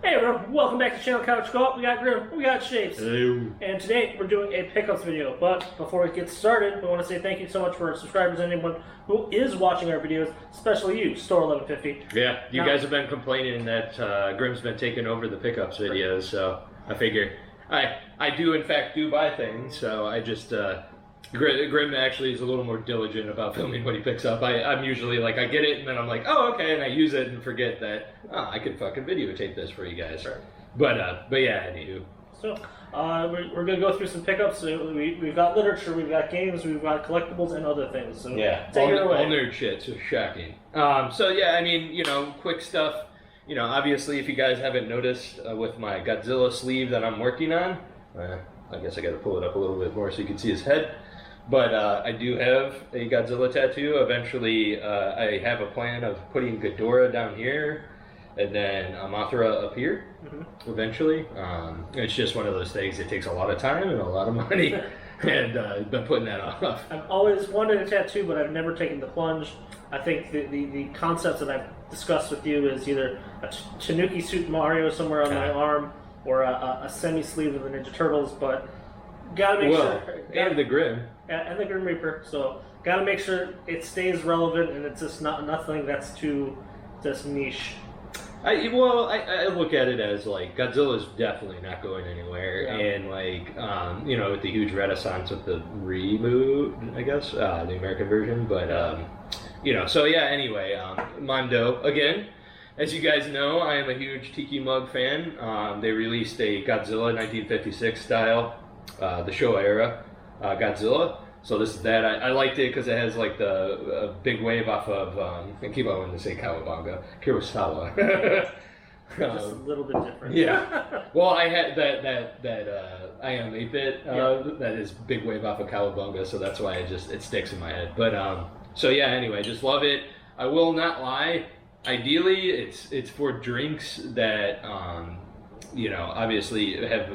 Hey everyone, welcome back to Channel Couch Co-op. We got Grim, we got Shapes. Hello. And today we're doing a pickups video. But before we get started, we want to say thank you so much for our subscribers and anyone who is watching our videos, especially you, Store 1150. Yeah, you guys have been complaining that Grim's been taking over the pickups videos, so I figure I do in fact buy things, so I just Grim actually is a little more diligent about filming what he picks up. I'm usually like, I get it, and then I'm like, oh, okay, and I use it and forget that, I could fucking videotape this for you guys. Right. But yeah, anywho. So, we're going to go through some pickups. We've got literature, we've got games, we've got collectibles, and other things. So yeah, take it away. All nerd shit, so shocking. So yeah, I mean, you know, quick stuff. You know, obviously, if you guys haven't noticed with my Godzilla sleeve that I'm working on, I guess I got to pull it up a little bit more so you can see his head. But I do have a Godzilla tattoo. Eventually, I have a plan of putting Ghidorah down here, and then Mothra up here. Eventually, it's just one of those things. It takes a lot of time and a lot of money, and I've been putting that off. I've always wanted a tattoo, but I've never taken the plunge. I think the concepts that I've discussed with you is either a Tanuki suit Mario somewhere on my arm, or a semi-sleeve of the Ninja Turtles, but gotta make sure. And the Grim. And the Grim Reaper, so gotta make sure it stays relevant and it's just nothing that's too just niche. I look at it as like Godzilla's definitely not going anywhere, and like you know, with the huge renaissance with the reboot, I guess the American version, but you know, so yeah. Anyway, Mondo again. As you guys know, I am a huge Tiki mug fan. They released a Godzilla 1956 style, the Showa era Godzilla. So this is that. I liked it because it has like the big wave off of, I keep on wanting to say Kawabanga, Kurosawa. Just a little bit different. Yeah. Well, I had that I am 8-bit that is big wave off of Kawabanga, so that's why it sticks in my head. But so yeah. Anyway, just love it. I will not lie. Ideally, it's for drinks that you know, obviously have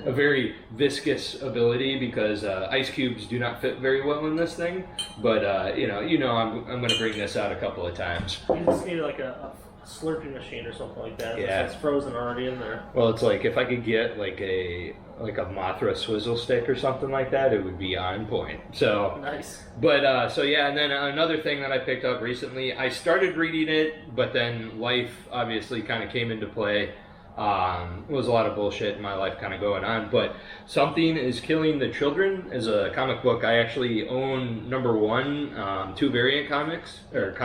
a very viscous ability, because ice cubes do not fit very well in this thing. But you know, I'm going to bring this out a couple of times. You just need like a slurping machine or something like that. Yeah, it's frozen already in there. Well, it's like if I could get like a Mothra swizzle stick or something like that, it would be on point. So nice. But so yeah, and then another thing that I picked up recently, I started reading it, but then life obviously kind of came into play. It was a lot of bullshit in my life kind of going on, but Something is Killing the Children is a comic book. I actually own #1, 2 variant comics, or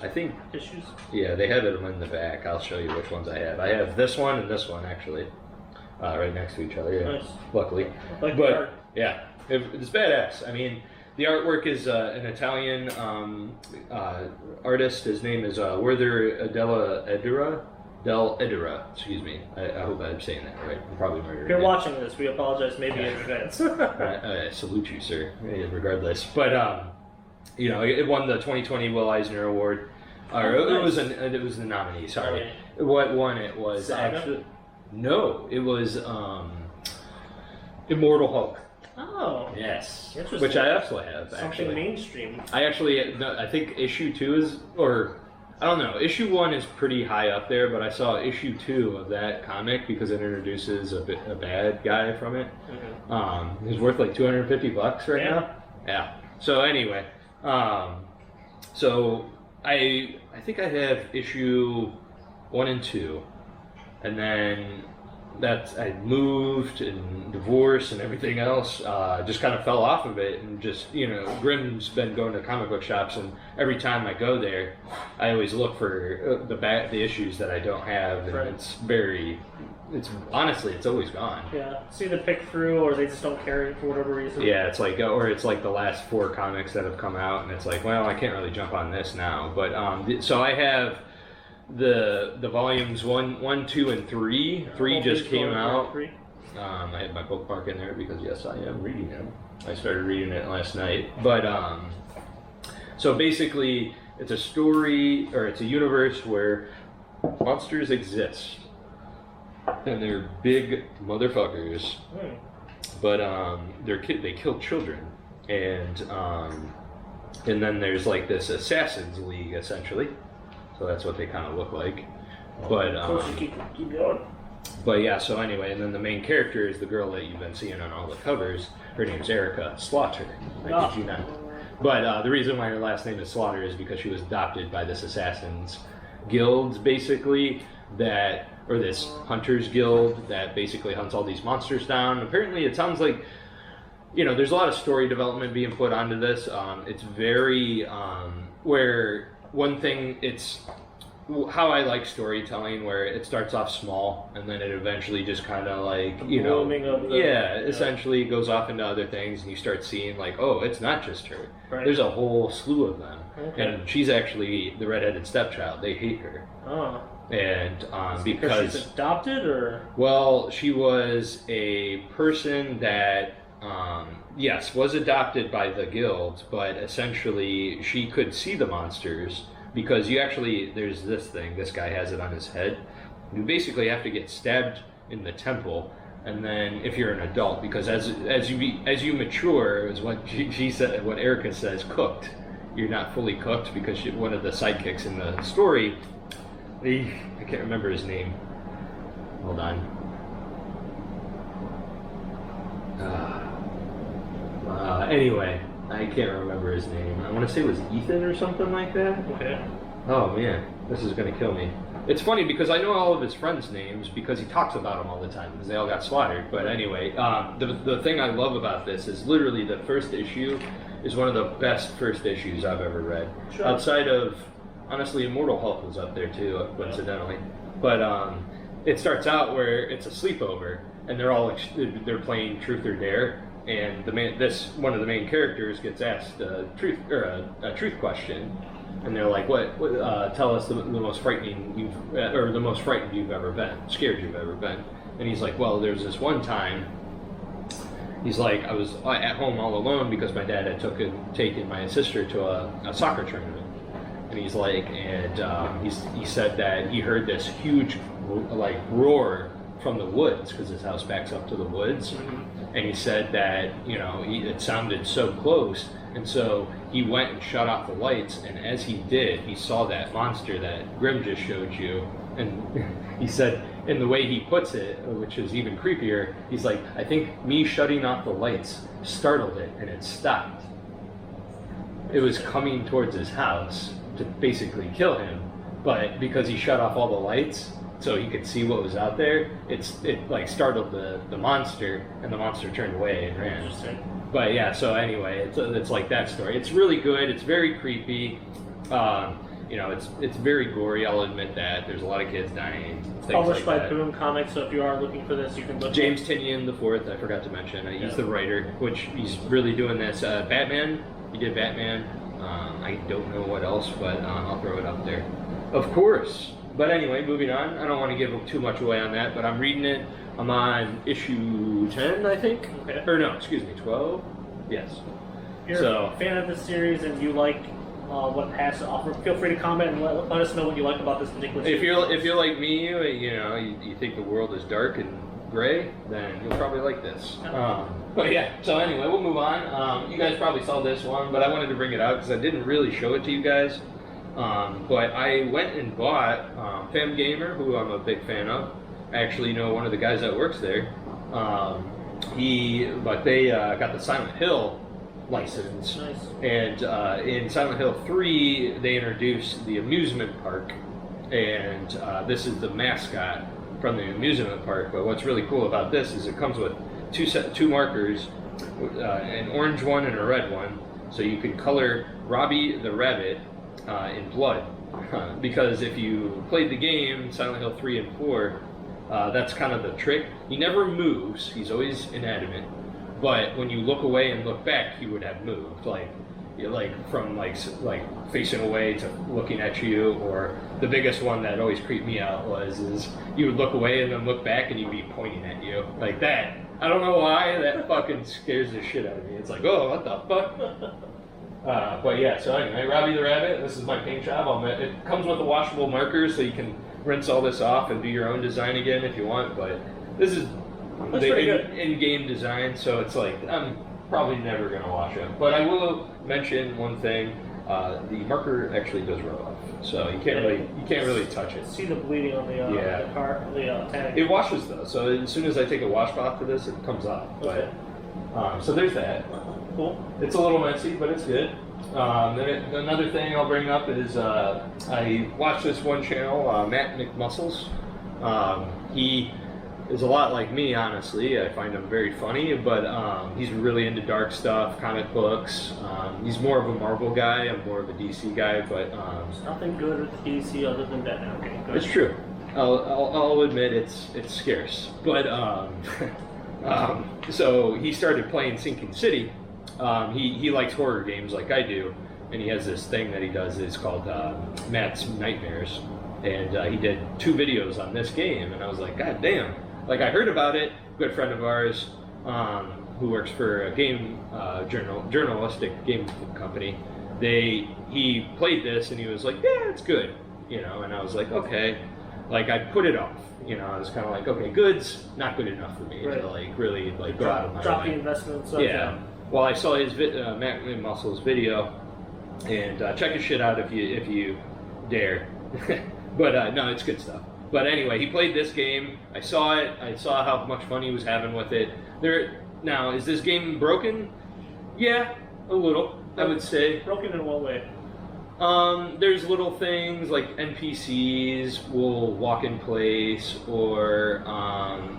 I think issues. Yeah, they have it in the back. I'll show you which ones I have. I have this one and this one actually, right next to each other. Yeah, nice. Luckily, but yeah, it's badass. I mean, the artwork is an Italian artist. His name is Werther Del Edera, excuse me. I hope I'm saying that right. I'm probably murdering. If you're watching this, we apologize maybe in advance. I salute you, sir, regardless. But, you know, it won the 2020 Will Eisner Award. Or nice. It was the nominee, sorry. What won it was actually... No, it was Immortal Hulk. Oh. Yes. Which I also have, Something actually. Mainstream. I think issue 2 is... or... I don't know. Issue 1 is pretty high up there, but I saw issue 2 of that comic because it introduces a bad guy from it. He's worth like $250 right now. Yeah. So anyway, so I think I have issue 1 and 2, and then I moved and divorced and everything else, just kind of fell off of it, and just, you know, Grim's been going to comic book shops, and every time I go there, I always look for the issues that I don't have, and it's honestly, it's always gone. Yeah, it's either pick through or they just don't carry it for whatever reason. Yeah, it's like, or it's like the last 4 comics that have come out, and it's like, well, I can't really jump on this now. But so I have the volumes 1, 2, and 3. 3 just came out. I had my bookmark in there because yes, I am reading them. I started reading it last night. But so basically, it's a story, or it's a universe where monsters exist, and they're big motherfuckers. But they kill children, and then there's like this assassins league essentially. So that's what they kind of look like. But Of course, you keep going. But yeah, so anyway, and then the main character is the girl that you've been seeing on all the covers. Her name's Erica Slaughter. I kid you not. But the reason why her last name is Slaughter is because she was adopted by this assassins guild, basically, or this hunters guild that basically hunts all these monsters down. Apparently, it sounds like, there's a lot of story development being put onto this. It's very, where one thing, it's how I like storytelling, where it starts off small and then it eventually just kind of like, essentially goes off into other things, and you start seeing like, oh, it's not just her. Right. There's a whole slew of them. Okay. And she's actually the redheaded stepchild. They hate her. Oh. And because she's adopted, or? Well, she was a person that, yes, was adopted by the guild, but essentially she could see the monsters. Because there's this thing, this guy has it on his head. You basically have to get stabbed in the temple, and then if you're an adult, because as you mature, is what she said, what Erica says, cooked. You're not fully cooked, because one of the sidekicks in the story, I can't remember his name. Hold on. Anyway. I can't remember his name. I want to say it was Ethan or something like that. Okay. Oh man, this is going to kill me. It's funny because I know all of his friends' names because he talks about them all the time because they all got slaughtered. But anyway, the thing I love about this is literally the first issue is one of the best first issues I've ever read. Sure. Outside of, honestly, Immortal Hulk was up there too, coincidentally. But it starts out where it's a sleepover and they're playing Truth or Dare. And one of the main characters gets asked a truth question, and they're like, "What? Tell us the most frightening the most frightened you've ever been, scared you've ever been." And he's like, "Well, there's this one time." He's like, "I was at home all alone because my dad had taken my sister to a soccer tournament." And he's like, he said that he heard this huge roar from the woods because his house backs up to the woods. Mm-hmm. And he said that, it sounded so close. And so he went and shut off the lights. And as he did, he saw that monster that Grim just showed you. And he said, in the way he puts it, which is even creepier, he's like, I think me shutting off the lights startled it and it stopped. It was coming towards his house to basically kill him. But because he shut off all the lights, so he could see what was out there, it startled the monster, and the monster turned away and ran. But yeah, so anyway, it's like that story. It's really good. It's very creepy. It's very gory. I'll admit that. There's a lot of kids dying. Published by Boom Comics. So if you are looking for this, you can look. James Tynion IV. I forgot to mention. He's the writer, which he's really doing this. Batman. He did Batman. I don't know what else, but I'll throw it up there. Of course. But anyway, moving on. I don't want to give too much away on that, but I'm reading it. I'm on issue 10, I think. Okay. Or no, excuse me, 12? Yes. If you're a fan of this series and you like what it has to offer, feel free to comment and let us know what you like about this particular series. If you're like me, you think the world is dark and gray, then you'll probably like this. But yeah, so anyway, we'll move on. You guys probably saw this one, but I wanted to bring it out because I didn't really show it to you guys. But I went and bought Fam Gamer, who I'm a big fan of. I actually know one of the guys that works there. They got the Silent Hill license. Nice. And in Silent Hill 3, they introduced the amusement park. And this is the mascot from the amusement park. But what's really cool about this is it comes with two markers, an orange one and a red one. So you can color Robbie the rabbit in blood, because if you played the game Silent Hill 3 and 4, that's kind of the trick. He never moves, he's always inanimate, but when you look away and look back, he would have moved, from facing away to looking at you. Or the biggest one that always creeped me out is you would look away and then look back and he'd be pointing at you like that. I don't know why, that fucking scares the shit out of me. It's like, oh, what the fuck? But yeah, so anyway, Robbie the Rabbit, this is my paint job. It comes with a washable marker, so you can rinse all this off and do your own design again if you want, but this is the in-game design, so it's like, I'm probably never going to wash it. But I will mention one thing, the marker actually does rub off, so you can't really touch it. See the bleeding on the car, the tank. It washes though, so as soon as I take a washcloth to this, it comes off. Okay. But so there's that. Cool. It's a little messy, but it's good. Another thing I'll bring up is I watch this one channel, Matt McMuscles. He is a lot like me, honestly. I find him very funny, but he's really into dark stuff, comic books. He's more of a Marvel guy. I'm more of a DC guy, but there's nothing good with DC other than Batman. Okay, good. It's true. I'll admit it's scarce, but so he started playing Sinking City. He likes horror games like I do, and he has this thing that he does. It's called Matt's Nightmares, and he did 2 videos on this game, and I was like, God damn! Like I heard about it. Good friend of ours who works for a game journalistic game company. He played this, and he was like, yeah, it's good, and I was like, okay. Like I put it off, I was kind of like, okay, good's not good enough for me to like really like go out of my drop way. The investment. So yeah. Well, I saw his Matt McMuscles video, and check his shit out if you dare. But no, it's good stuff. But anyway, he played this game. I saw it. I saw how much fun he was having with it. Now, is this game broken? Yeah, a little. I would say. Broken in what way? There's little things like NPCs will walk in place, or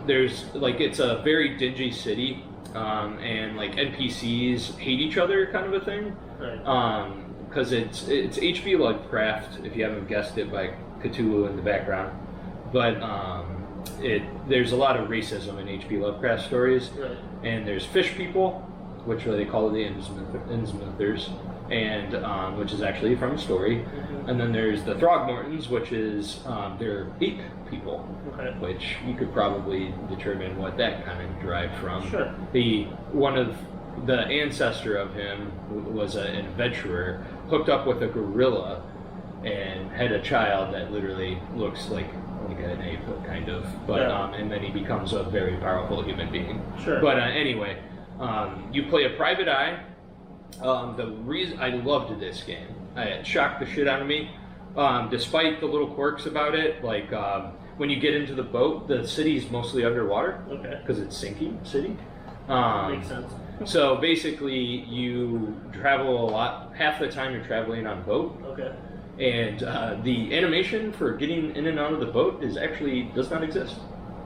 there's like it's a very dingy city, and like NPCs hate each other, kind of a thing. Right. Because it's H.P. Lovecraft, if you haven't guessed it, by Cthulhu in the background. But there's a lot of racism in H.P. Lovecraft stories, right. And there's fish people, which they call the Innsmouthers, and which is actually from a story. Mm-hmm. And then there's the Throgmortons, which is they're ape people, which you could probably determine what that kind of derived from. Sure. One of the ancestor of him was an adventurer, hooked up with a gorilla, and had a child that literally looks like an ape, kind of. But and then he becomes a very powerful human being. Sure. But anyway, you play a private eye. The reason I loved this game, it shocked the shit out of me. Despite the little quirks about it, like when you get into the boat, the city's mostly underwater. Okay. Because it's sinking city. Makes sense. So basically, you travel a lot. Half the time, you're traveling on boat. Okay. And the animation for getting in and out of the boat does not exist.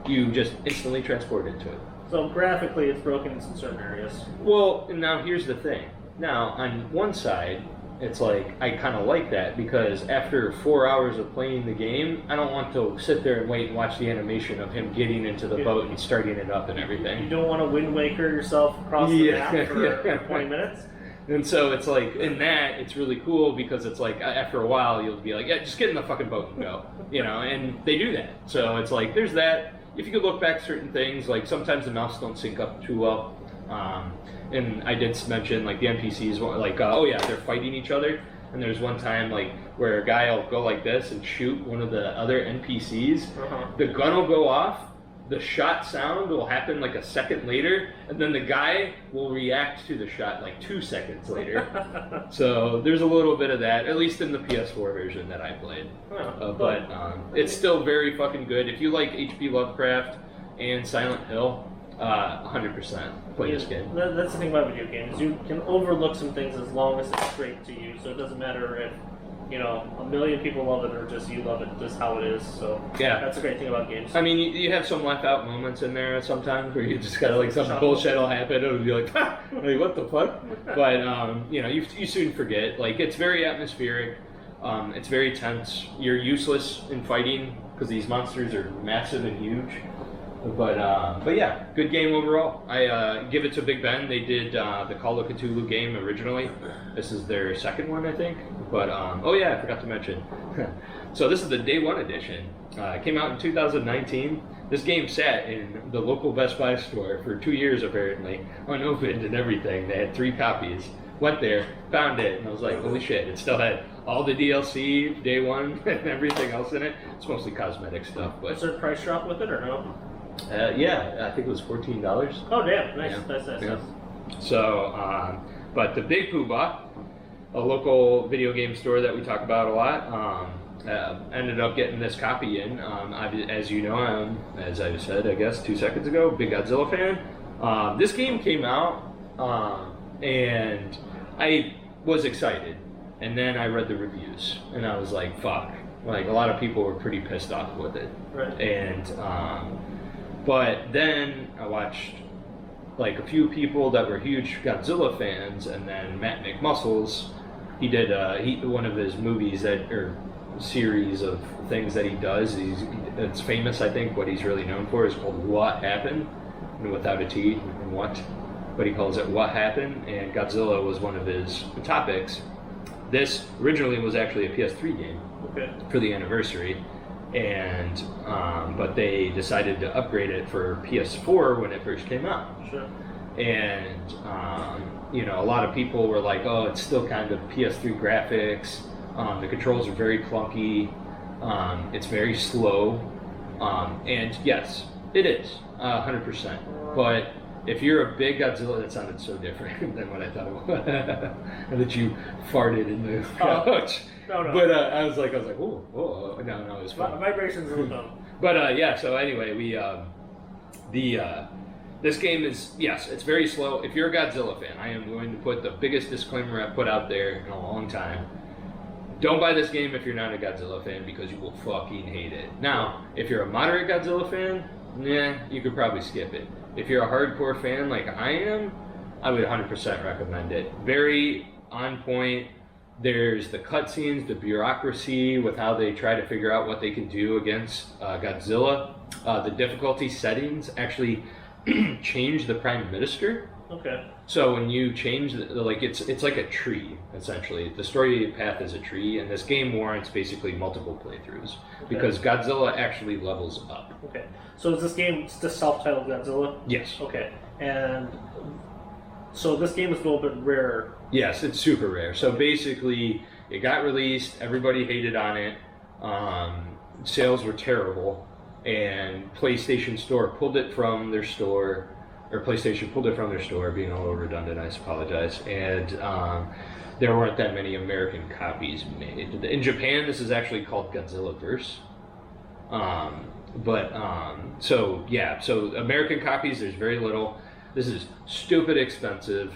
You just instantly transport into it. So graphically, it's broken in some certain areas. Well, now here's the thing. Now, on one side, it's like, I kind of like that, because after 4 hours of playing the game, I don't want to sit there and wait and watch the animation of him getting into the boat and starting it up and everything. You don't want to Wind Waker yourself across the map for 20 minutes? And so it's like, in that, it's really cool, because it's like, after a while, you'll be like, yeah, just get in the fucking boat and go. And they do that. So it's like, there's that. If you could look back certain things, like sometimes the mouse don't sync up too well. And I did mention, like, the NPCs, like, they're fighting each other. And there's one time, like, where a guy will go like this and shoot one of the other NPCs. The gun will go off, the shot sound will happen like a second later, and then the guy will react to the shot like 2 seconds later. So there's a little bit of that, at least in the PS4 version that I played. But it's still very fucking good. If you like H.P. Lovecraft and Silent Hill, 100% play this game. That's the thing about video games. You can overlook some things as long as it's straight to you. So it doesn't matter if, a million people love it or just you love it, just how it is. So yeah, that's a great thing about games. I mean, you have some left out moments in there sometimes where you just gotta, like, some bullshit will happen. It'll be like, ha! Like, what the fuck? But, you soon forget. Like, it's very atmospheric. It's very tense. You're useless in fighting because these monsters are massive and huge. But yeah, good game overall. I give it to Big Ben. They did the Call of Cthulhu game originally. This is their second one, I think. But I forgot to mention. So this is the Day 1 edition. It came out in 2019. This game sat in the local Best Buy store for 2 years apparently, unopened and everything. They had 3 copies. Went there, found it, and I was like, holy shit! It still had all the DLC, Day 1, and everything else in it. It's mostly cosmetic stuff. But was there a price drop with it or no? Yeah, I think it was $14. Oh damn, nice, nice. So, but the big poobah a local video game store that we talk about a lot. Ended up getting this copy in. As you know, I'm, as I said, I guess 2 seconds ago, big Godzilla fan. This game came out, and I was excited. And then I read the reviews, and I was like, fuck. Like, a lot of people were pretty pissed off with it. Right. And, but then I watched, like, a few people that were huge Godzilla fans, and then Matt McMuscles, he did one of his movies or series of things that he does. It's famous, I think. What he's really known for is called What Happened, and without a T, and what. But he calls it What Happened, and Godzilla was one of his topics. This originally was actually a PS3 game for the anniversary, and but they decided to upgrade it for PS4 when it first came out. Sure. And a lot of people were like, "Oh, it's still kind of PS3 graphics. The controls are very clunky. It's very slow." And yes, it is 100%. But if you're a big Godzilla, that sounded so different than what I thought it was. And that you farted in the couch. No. But I was like, oh, no, it was fun. Vibrations are dumb. But yeah, so anyway, this game is, yes, it's very slow. If you're a Godzilla fan, I am going to put the biggest disclaimer I've put out there in a long time. Don't buy this game if you're not a Godzilla fan, because you will fucking hate it. Now, if you're a moderate Godzilla fan, you could probably skip it. If you're a hardcore fan like I am, I would 100% recommend it. Very on point. There's the cutscenes, the bureaucracy with how they try to figure out what they can do against Godzilla. The difficulty settings actually change the Prime Minister. Okay. So when you change, it's like a tree, essentially. The story path is a tree, and this game warrants basically multiple playthroughs. Because Godzilla actually levels up. Okay. So is this game just self-titled Godzilla? Yes. Okay. And so this game is a little bit rarer. Yes, it's super rare. So basically, it got released, everybody hated on it, sales were terrible, and PlayStation Store pulled it from their store, being a little redundant, I apologize, and there weren't that many American copies made. In Japan, this is actually called Godzillaverse. So American copies, there's very little. This is stupid expensive,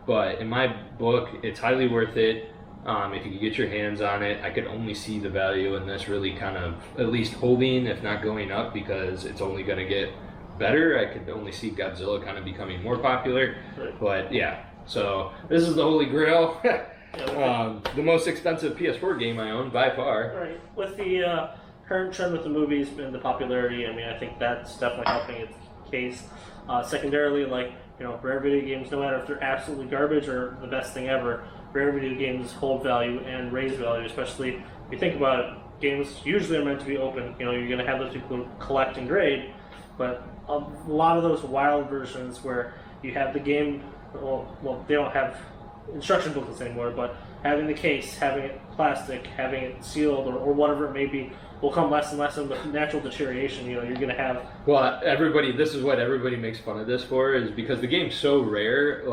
but in my book, it's highly worth it. If you can get your hands on it, I could only see the value in this really kind of at least holding, if not going up, because it's only going to get better. I could only see Godzilla kind of becoming more popular. Right. But yeah, so this is the holy grail. The most expensive PS4 game I own by far. Right. With the current trend with the movies and the popularity, I mean, I think that's definitely helping its case. Secondarily, rare video games, no matter if they're absolutely garbage or the best thing ever, rare video games hold value and raise value, especially if you think about it. Games usually are meant to be open. You're going to have those people who collect and grade, but a lot of those wild versions where you have the game, well, they don't have instruction booklets anymore, but having the case, having it plastic, having it sealed, or whatever it may be, will come less and less in the natural deterioration. You're going to have. Well, this is what everybody makes fun of this for, is because the game's so rare.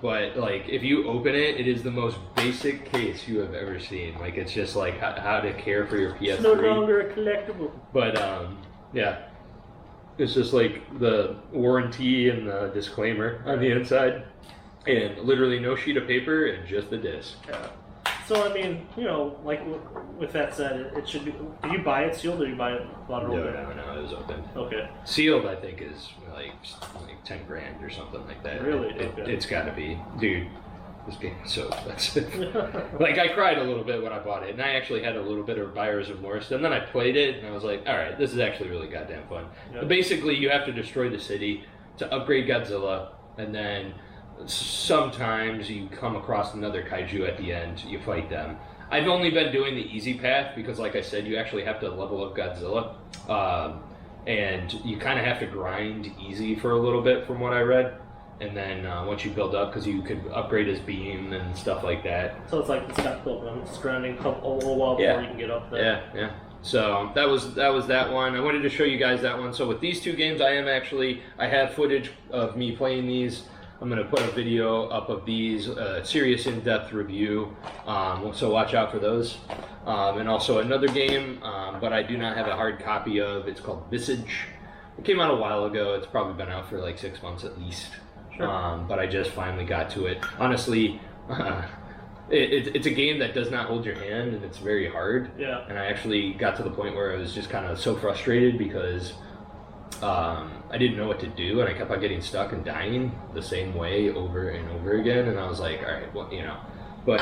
But if you open it, it is the most basic case you have ever seen. It's just how to care for your PS3. It's no longer a collectible. But yeah, it's just the warranty and the disclaimer on the inside, and literally no sheet of paper and just the disc. Yeah. So, I mean, with that said, it should be. Did you buy it sealed or did you buy it bottled open? No, it was open. Okay. Sealed, I think, is like $10,000 or something like that. Really? It's got to be. Dude, this game is so expensive. I cried a little bit when I bought it, and I actually had a little bit of buyer's remorse. And then I played it, and I was like, all right, this is actually really goddamn fun. Yep. Basically, you have to destroy the city to upgrade Godzilla, and then sometimes you come across another kaiju at the end, you fight them. I've only been doing the easy path because, like I said, you actually have to level up Godzilla, and you kind of have to grind easy for a little bit from what I read, and then once you build up, because you could upgrade his beam and stuff like that. So it's like the Scott Pilgrim, just grinding a little while before you can get up there. Yeah. So that was that one. I wanted to show you guys that one. So with these two games, I have footage of me playing these. I'm going to put a video up of these, serious in-depth review, so watch out for those. And also another game, but I do not have a hard copy of. It's called Visage. It came out a while ago. It's probably been out for like 6 months at least. Sure. But I just finally got to it. Honestly, it's a game that does not hold your hand, and it's very hard. Yeah. And I actually got to the point where I was just kind of so frustrated because I didn't know what to do, and I kept on getting stuck and dying the same way over and over again. And I was like, all right, well, you know. But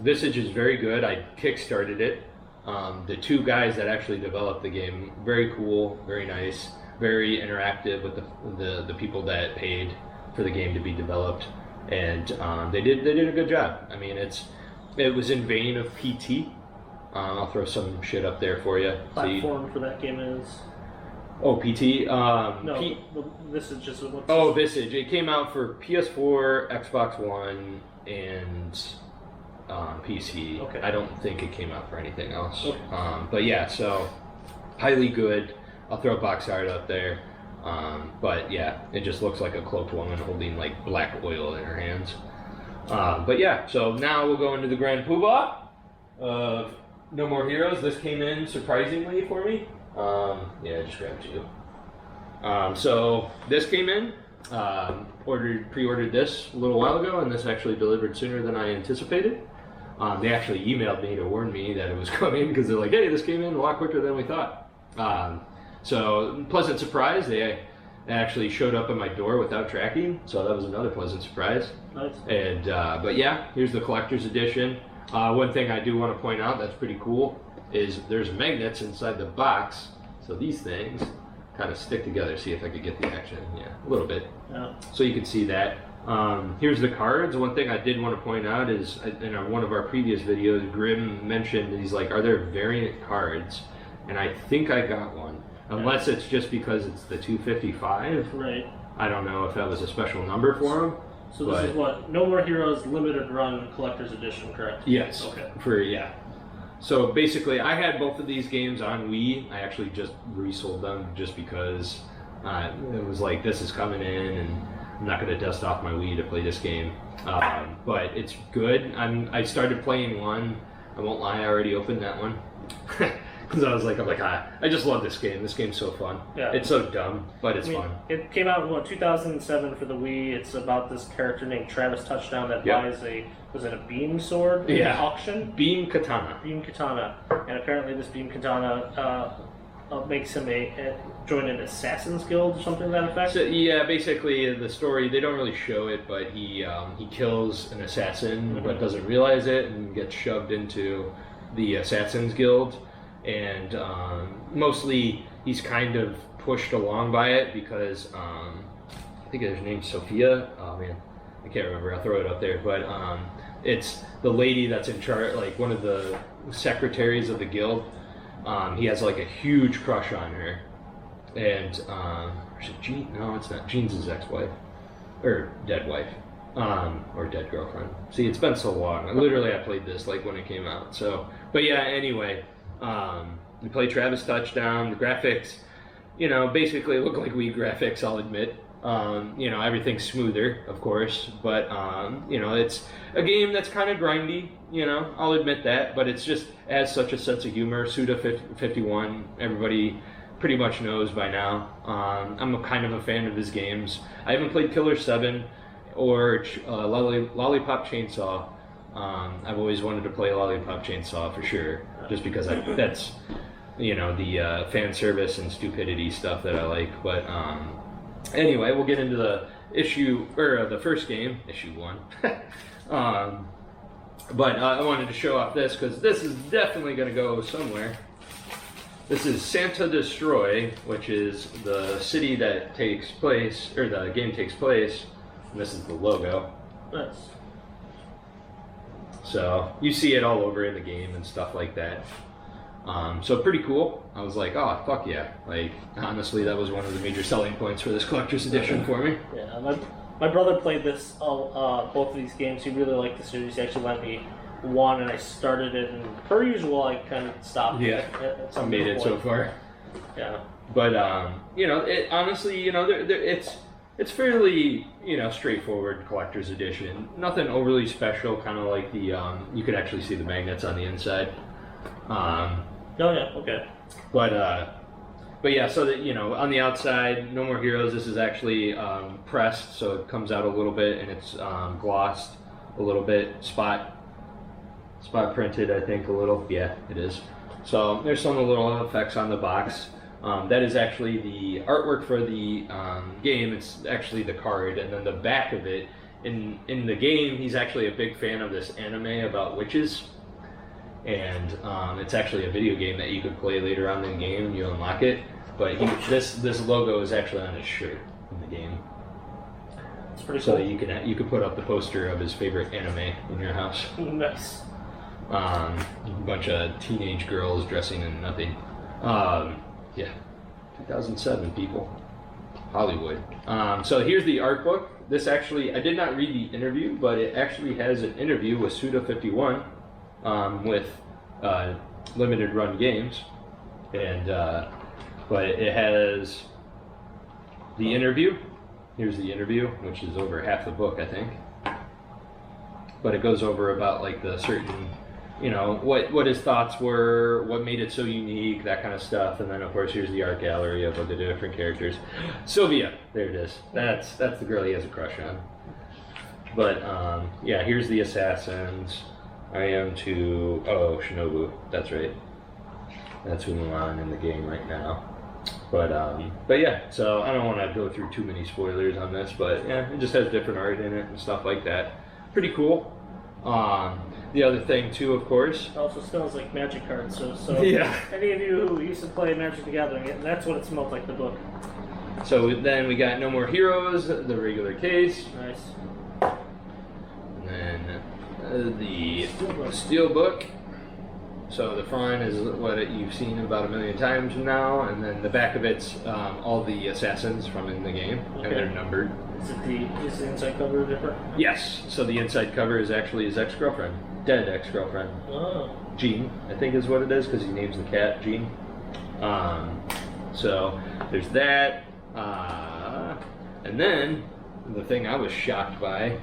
Visage is very good. I kickstarted it. The two guys that actually developed the game, very cool, very nice, very interactive with the people that paid for the game to be developed, and they did a good job. I mean, it was in vein of PT. I'll throw some shit up there for you. Platform for that game is. Oh, PT. No, Visage is what's. Oh, Visage. It came out for PS4, Xbox One, and PC. Okay. I don't think it came out for anything else. Okay. But yeah, so highly good. I'll throw a box art up there. But yeah, it just looks like a cloaked woman holding like black oil in her hands. But yeah, so now we'll go into the Grand Poobah of No More Heroes. This came in surprisingly for me. Yeah, I just grabbed two. So this came in. Pre-ordered this a little while ago, and this actually delivered sooner than I anticipated. They actually emailed me to warn me that it was coming because they're like, "Hey, this came in a lot quicker than we thought." So pleasant surprise. They actually showed up at my door without tracking, so that was another pleasant surprise. Nice. And but yeah, here's the collector's edition. One thing I do want to point out that's pretty cool is there's magnets inside the box, so these things kind of stick together. See if I could get the action. Yeah, a little bit. Yeah. So you can see that. Here's the cards. One thing I did want to point out is in one of our previous videos, Grim mentioned, he's like, are there variant cards? And I think I got one. Unless it's just because it's the 255. Right. I don't know if that was a special number for him. So this is what? No More Heroes Limited Run Collector's Edition, correct? Yes. Okay. Yeah. So basically, I had both of these games on Wii. I actually just resold them just because it was like, this is coming in, and I'm not going to dust off my Wii to play this game. But it's good. I started playing one. I won't lie, I already opened that one. Because I just love this game. This game's so fun. Yeah. It's so dumb, but it's fun. It came out in 2007 for the Wii. It's about this character named Travis Touchdown that buys was it a beam sword in an auction? Beam katana. Beam katana. And apparently this beam katana makes him join an assassin's guild or something to that effect. So yeah, basically the story, they don't really show it, but he kills an assassin but doesn't realize it and gets shoved into the assassin's guild. And mostly he's kind of pushed along by it because I think her name's Sophia. Oh man, I can't remember. I'll throw it up there. But it's the lady that's in charge, like one of the secretaries of the guild. He has like a huge crush on her. And is it Jean? No, it's not. Jean's his ex-wife or dead wife. Or dead girlfriend. See, it's been so long. I played this like when it came out. So, but yeah. Anyway. We play Travis Touchdown. The graphics, basically look like Wii graphics, I'll admit. Everything's smoother, of course, but, it's a game that's kind of grindy, I'll admit that, but it's just has such a sense of humor. Suda 51, everybody pretty much knows by now. I'm kind of a fan of his games. I haven't played Killer 7 or Lollipop Chainsaw. I've always wanted to play Lollipop Chainsaw for sure, just because that's the fan service and stupidity stuff that I like. But anyway, we'll get into the the first game, issue 1. But I wanted to show off this because this is definitely going to go somewhere. This is Santa Destroy, which is the city that takes place, or the game takes place. And this is the logo. Nice. So you see it all over in the game and stuff like that. So pretty cool. I was like, oh, fuck yeah. Like, honestly, that was one of the major selling points for this collector's edition for me. Yeah, my brother played this, both of these games. He really liked the series. He actually lent me one, and I started it, and per usual, I kind of stopped. Yeah, I made it so far. Yeah. But, it honestly, It's fairly, straightforward collector's edition. Nothing overly special. Kind of like the you could actually see the magnets on the inside. Oh yeah, okay. But yeah, so that on the outside, No More Heroes. This is actually pressed, so it comes out a little bit, and it's glossed a little bit, spot printed, I think, a little. Yeah, it is. So there's some little effects on the box. That is actually the artwork for the game. It's actually the card, and then the back of it. In the game, he's actually a big fan of this anime about witches, and it's actually a video game that you could play later on in the game, and you unlock it. But this logo is actually on his shirt in the game. It's pretty cool. So you could put up the poster of his favorite anime in your house. Nice. A bunch of teenage girls dressing in nothing. Yeah, 2007 people, Hollywood. So here's the art book. This actually, I did not read the interview, but it actually has an interview with Suda51 with Limited Run Games, and but it has the interview. Here's the interview, which is over half the book, I think. But it goes over about like the certain, what his thoughts were, what made it so unique, that kind of stuff. And then of course here's the art gallery of the different characters. Sylvia, there it is. That's the girl he has a crush on. But yeah, here's the assassins. I am to Shinobu. That's right. That's who I'm on in the game right now. But yeah, so I don't want to go through too many spoilers on this, but yeah, it just has different art in it and stuff like that. Pretty cool. The other thing too, of course. It also smells like magic cards. So yeah. Any of you who used to play Magic the Gathering, that's what it smelled like, the book. So then we got No More Heroes, the regular case. Nice. And then the Steelbook. So the front is what you've seen about 1 million times now, and then the back of it's all the assassins from in the game, and they're numbered. Is the inside cover different? Yes. So the inside cover is actually his ex-girlfriend, dead ex-girlfriend. Oh. Jean, I think is what it is, because he names the cat Jean. So there's that, and then the thing I was shocked by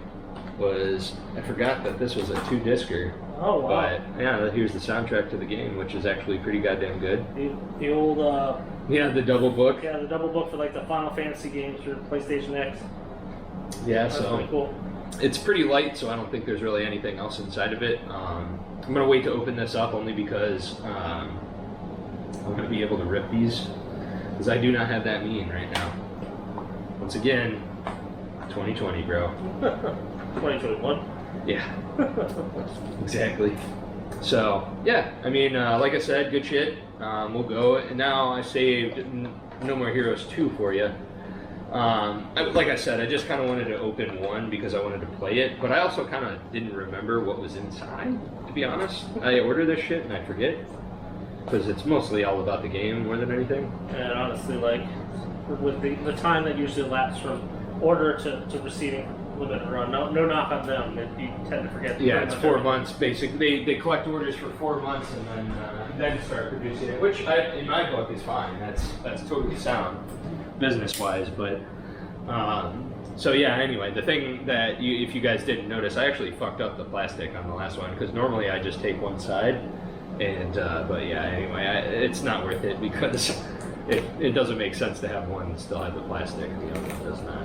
was I forgot that this was a 2-discer. Oh wow! But yeah, here's the soundtrack to the game, which is actually pretty goddamn good. The old yeah, the double book. Yeah, the double book for like the Final Fantasy games for PlayStation X. Yeah, that's so pretty cool. It's pretty light, so I don't think there's really anything else inside of it. I'm gonna wait to open this up only because I'm gonna be able to rip these, because I do not have that mean right now. Once again, 2020, bro. 2021. Yeah. Exactly. So yeah, I mean, like I said, good shit. We'll go. And now I saved No More Heroes 2 for you. Like I said, I just kind of wanted to open one because I wanted to play it, but I also kind of didn't remember what was inside, to be honest. I order this shit and I forget, because it's mostly all about the game more than anything. And honestly, like, with the time that usually lasts from order to receiving a little bit of a run, no knock on them, you tend to forget. Yeah, it's 4 months, basically. They collect orders for 4 months and then start producing it, which in my book is fine. That's totally sound, business-wise, but so yeah, anyway, the thing that if you guys didn't notice, I actually fucked up the plastic on the last one, because normally I just take one side, and but yeah, anyway, it's not worth it, because it doesn't make sense to have one still have the plastic, the other one does not.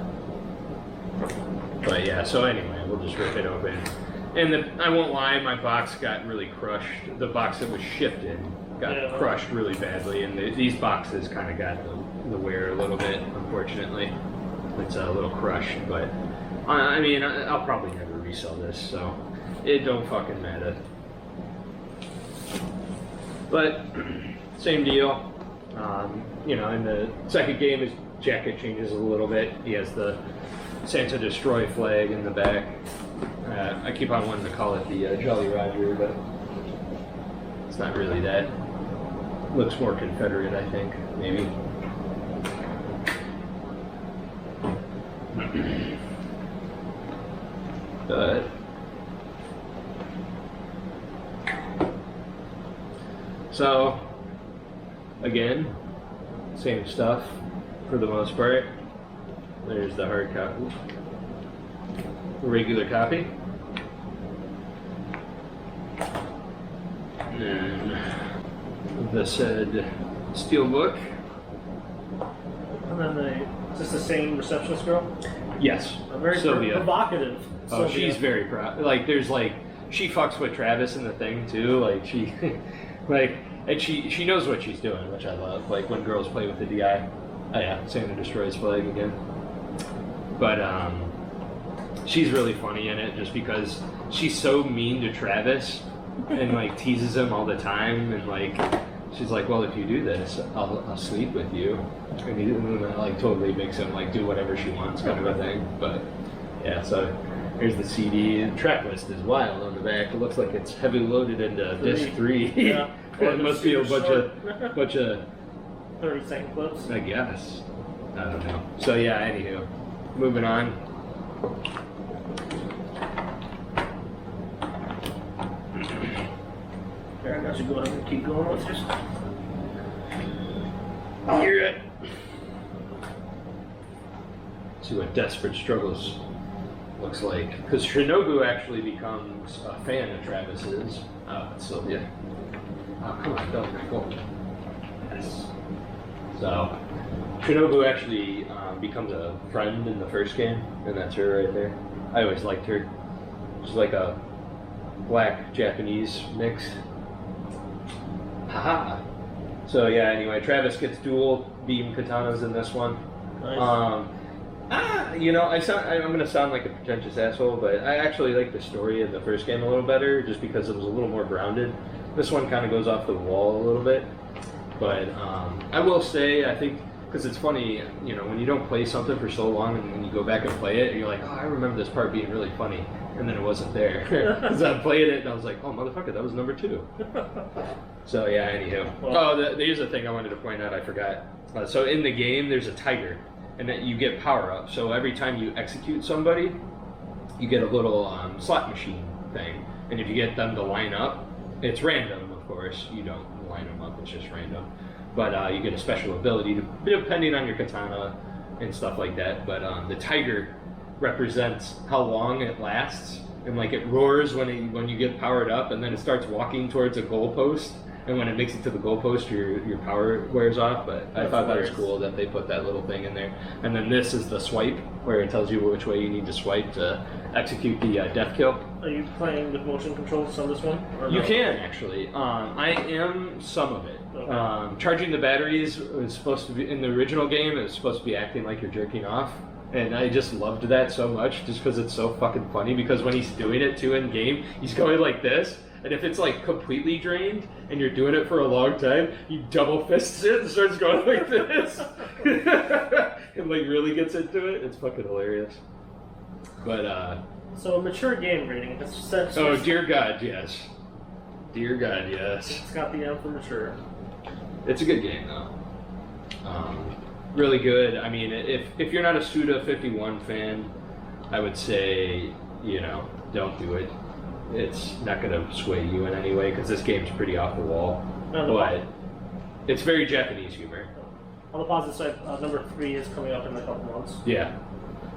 But yeah, so anyway, we'll just rip it open. And I won't lie, my box got really crushed. The box that was shipped in got crushed really badly, and these boxes kind of got the wear a little bit, unfortunately. It's a little crushed, but I mean, I'll probably never resell this, so it don't fucking matter. But same deal. In the second game, his jacket changes a little bit. He has the Santa Destroy flag in the back. I keep on wanting to call it the Jolly Roger, but it's not really that. Looks more Confederate, I think, maybe. But so again, same stuff for the most part. There's the hard copy. Regular copy. And then the said steelbook. And then just the same receptionist girl? Yes. Very Sylvia. Provocative. Oh, Sylvia. she's very proud. Like, there's like, she fucks with Travis in the thing too. Like, she, like, and she knows what she's doing, which I love. Like, when girls play with the DI. Oh yeah, Santa destroys flag again. But, she's really funny in it just because she's so mean to Travis and, like, teases him all the time. And, like, she's like, well, if you do this, I'll sleep with you. And he like totally makes him like do whatever she wants, kind of a thing. But yeah, so here's the CD. The track list is wild on the back. It looks like it's heavily loaded into disc 3. Yeah. It must be a bunch of 30-second clips. I guess. I don't know. So yeah, anywho, moving on. There, I got you go ahead and keep going with this. Hear it. See what Desperate Struggles looks like. Because Shinobu actually becomes a fan of Travis's. Oh, it's Sylvia. Oh, come on, don't go. Yes. So, Shinobu actually becomes a friend in the first game, and that's her right there. I always liked her. She's like a black Japanese mix. Haha. So yeah, anyway, Travis gets dual beam katanas in this one. Nice. You know, I'm gonna sound like a pretentious asshole, but I actually like the story in the first game a little better, just because it was a little more grounded. This one kind of goes off the wall a little bit, but I will say, I think, because it's funny, you know, when you don't play something for so long, and when you go back and play it, you're like, oh, I remember this part being really funny, and then it wasn't there. Because I played it, and I was like, oh, motherfucker, that was number 2. So yeah, anywho. Here's the thing I wanted to point out, I forgot. So in the game, there's a tiger, and that you get power up. So every time you execute somebody, you get a little slot machine thing, and if you get them to line up, it's random, of course. You don't line them up; it's just random. But you get a special ability, depending on your katana and stuff like that. But the tiger represents how long it lasts, and like it roars when you get powered up, and then it starts walking towards a goalpost. And when it makes it to the goalpost, your power wears off. But I thought that was cool that they put that little thing in there. And then this is the swipe, where it tells you which way you need to swipe to execute the death kill. Are you playing with motion controls on this one? Or You no? can, actually. I am some of it. Okay. Charging the batteries was supposed to be, in the original game, it was supposed to be acting like you're jerking off. And I just loved that so much, just because it's so fucking funny. Because when he's doing it too in game, he's going like this. And if it's like completely drained and you're doing it for a long time, he double fists it and starts going like this. And like really gets into it. It's fucking hilarious. But So a mature game rating. It's set. oh dear God, yes. Dear God, yes. It's got the M for mature. It's a good game though. Really good. I mean, if you're not a Suda 51 fan, I would say, you know, don't do it. It's not going to sway you in any way, because this game's pretty off the wall. But it's very Japanese humor. On the positive side, number 3 is coming up in a couple months. Yeah,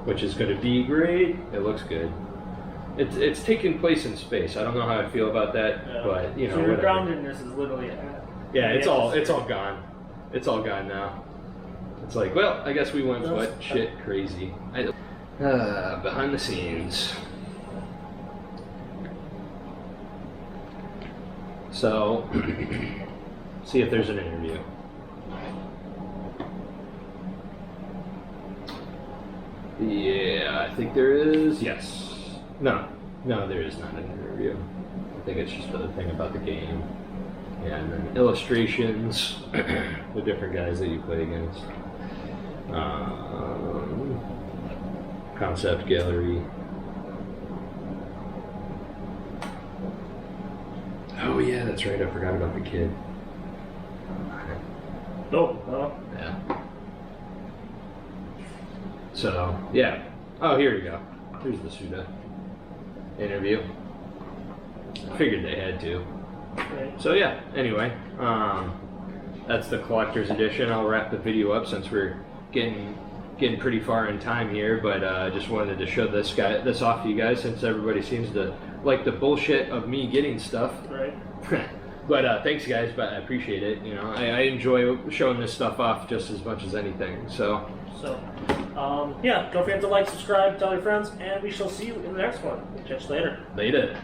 which is going to be great. It looks good. It's taking place in space. I don't know how I feel about that, but you know, so your whatever. groundedness is literally It's all gone. It's all gone now. It's like, well, I guess we went shit crazy. Behind the scenes. So, see if there's an interview. Yeah, I think there is. Yes. No, there is not an interview. I think it's just a thing about the game. Yeah, and then illustrations, the different guys that you play against. Concept gallery. Oh yeah, that's right. I forgot about the kid. No. Yeah. So yeah. Oh, here you go. Here's the Suda interview. I figured they had to. Okay. So yeah. Anyway, that's the collector's edition. I'll wrap the video up since we're getting getting pretty far in time here, but I just wanted to show this off to you guys since everybody seems to like the bullshit of me getting stuff. Right. But thanks, guys. But I appreciate it. You know, I enjoy showing this stuff off just as much as anything. So yeah, don't forget to like, subscribe, tell your friends, and we shall see you in the next one. Catch you later. Later.